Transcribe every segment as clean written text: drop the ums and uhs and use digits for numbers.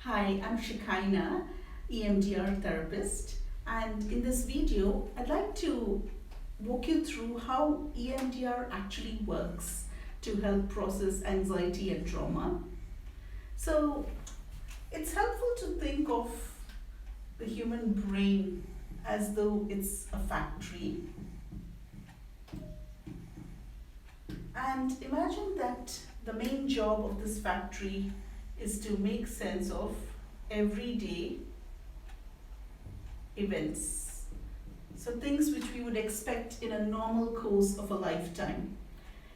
Hi, I'm Shikaina, EMDR therapist, and in this video, I'd like to walk you through how EMDR actually works to help process anxiety and trauma. So, it's helpful to think of the human brain as though it's a factory, and imagine that the main job of this factory is to make sense of everyday events. So, things which we would expect in a normal course of a lifetime.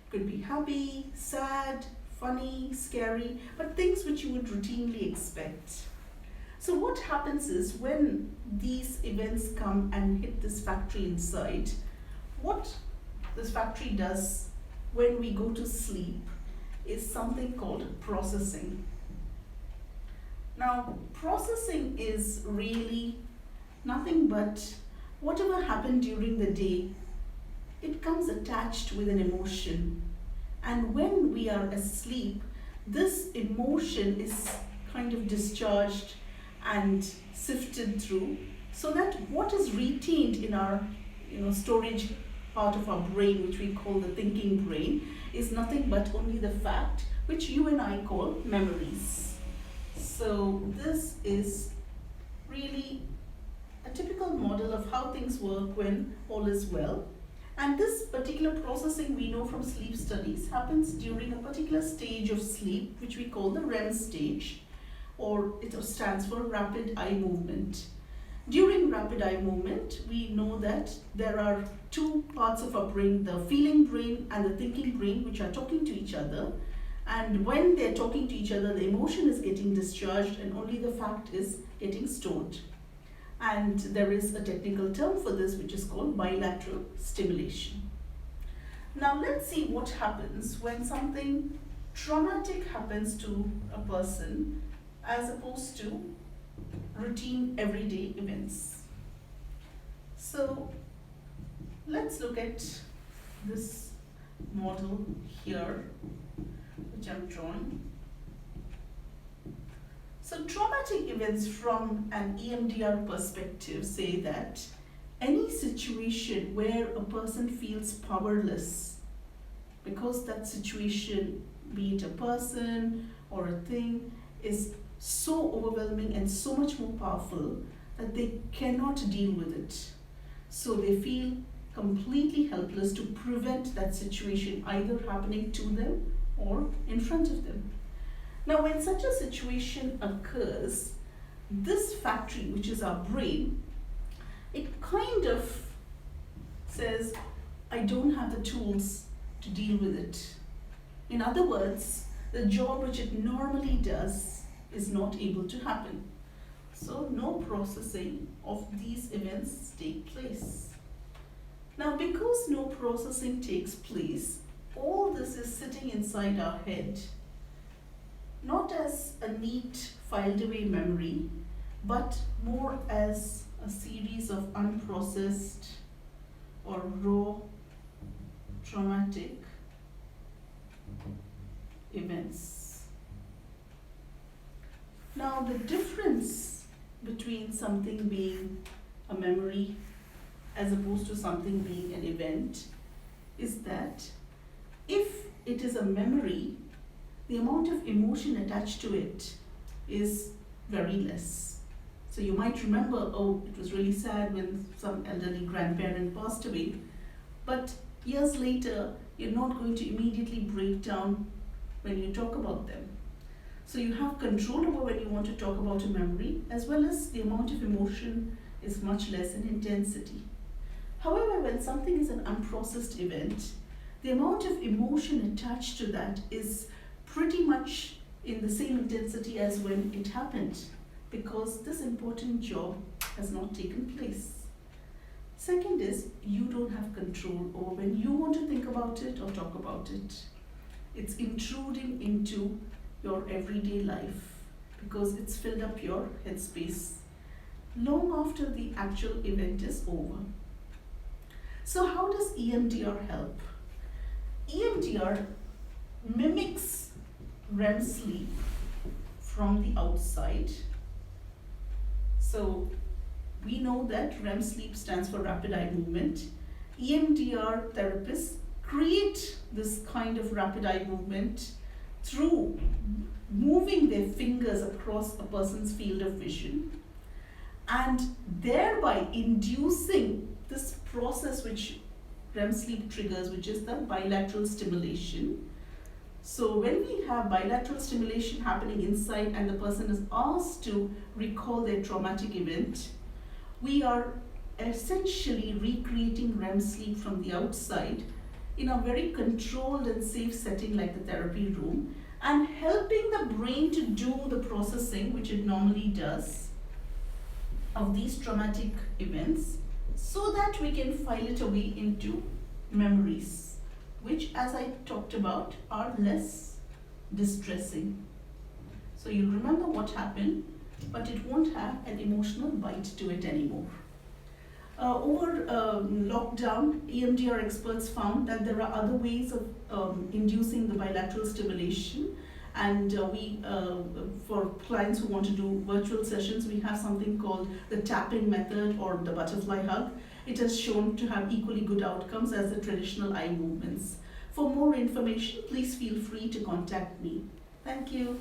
Could be happy, sad, funny, scary, but things which you would routinely expect. So, what happens is when these events come and hit this factory inside, what this factory does when we go to sleep is something called processing. Now, processing is really nothing but whatever happened during the day, it comes attached with an emotion. And when we are asleep, this emotion is kind of discharged and sifted through so that what is retained in our storage part of our brain, which we call the thinking brain, is nothing but only the fact which you and I call memories. So this is really a typical model of how things work when all is well. And this particular processing, we know from sleep studies, happens during a particular stage of sleep, which we call the REM stage, or it stands for rapid eye movement. During rapid eye movement, we know that there are two parts of our brain, the feeling brain and the thinking brain, which are talking to each other. And when they're talking to each other, the emotion is getting discharged and only the fact is getting stored. And there is a technical term for this, which is called bilateral stimulation. Now let's see what happens when something traumatic happens to a person as opposed to routine everyday events. So let's look at this model here, which I'm drawing. So traumatic events from an EMDR perspective say that any situation where a person feels powerless because that situation, be it a person or a thing, is so overwhelming and so much more powerful that they cannot deal with it. So they feel completely helpless to prevent that situation either happening to them or in front of them. Now, when such a situation occurs, this factory, which is our brain, it kind of says, I don't have the tools to deal with it. In other words, the job which it normally does is not able to happen. So no processing of these events take place. Now, because no processing takes place, all this is sitting inside our head, not as a neat filed away memory, but more as a series of unprocessed or raw traumatic events. Now, the difference between something being a memory as opposed to something being an event is that if it is a memory, the amount of emotion attached to it is very less. So you might remember, oh, it was really sad when some elderly grandparent passed away, but years later, you're not going to immediately break down when you talk about them. So you have control over when you want to talk about a memory, as well as the amount of emotion is much less in intensity. However, when something is an unprocessed event, the amount of emotion attached to that is pretty much in the same intensity as when it happened, because this important job has not taken place. Second is, you don't have control over when you want to think about it or talk about it. It's intruding into your everyday life because it's filled up your headspace long after the actual event is over. So how does EMDR help? EMDR mimics REM sleep from the outside. So we know that REM sleep stands for rapid eye movement. EMDR therapists create this kind of rapid eye movement through moving their fingers across a person's field of vision and thereby inducing this process which REM sleep triggers, which is the bilateral stimulation. So when we have bilateral stimulation happening inside and the person is asked to recall their traumatic event, we are essentially recreating REM sleep from the outside in a very controlled and safe setting like the therapy room, and helping the brain to do the processing which it normally does of these traumatic events, so that we can file it away into memories, which, as I talked about, are less distressing. So you'll remember what happened, but it won't have an emotional bite to it anymore. Over lockdown, EMDR experts found that there are other ways of inducing the bilateral stimulation, and for clients who want to do virtual sessions, we have something called the tapping method or the butterfly hug. It has shown to have equally good outcomes as the traditional eye movements. For more information, please feel free to contact me. Thank you.